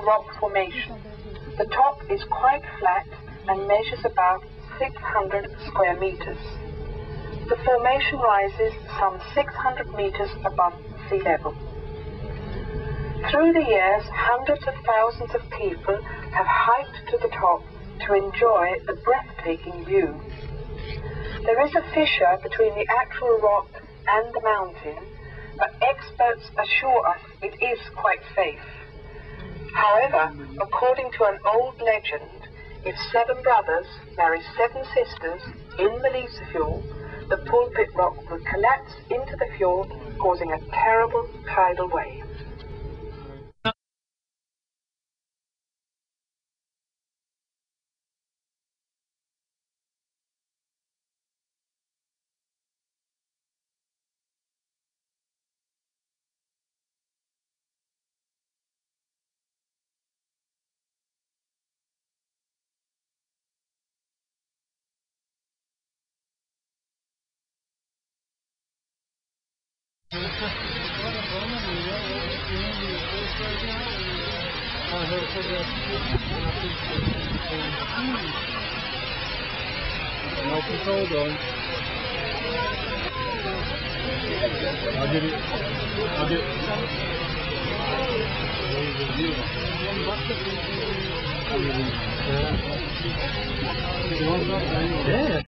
rock formation. The top is quite flat and measures about 600 square meters. The formation rises some 600 meters above sea level. Through the years, hundreds of thousands of people have hiked to the top to enjoy the breathtaking view. There is a fissure between the actual rock and the mountain, but experts assure us it is quite safe. However, according to an old legend, if 7 brothers marry 7 sisters in the Lyse Fjord, the pulpit rock will collapse into the fjord, causing a terrible tidal wave. No control though. I'll get it. Yeah.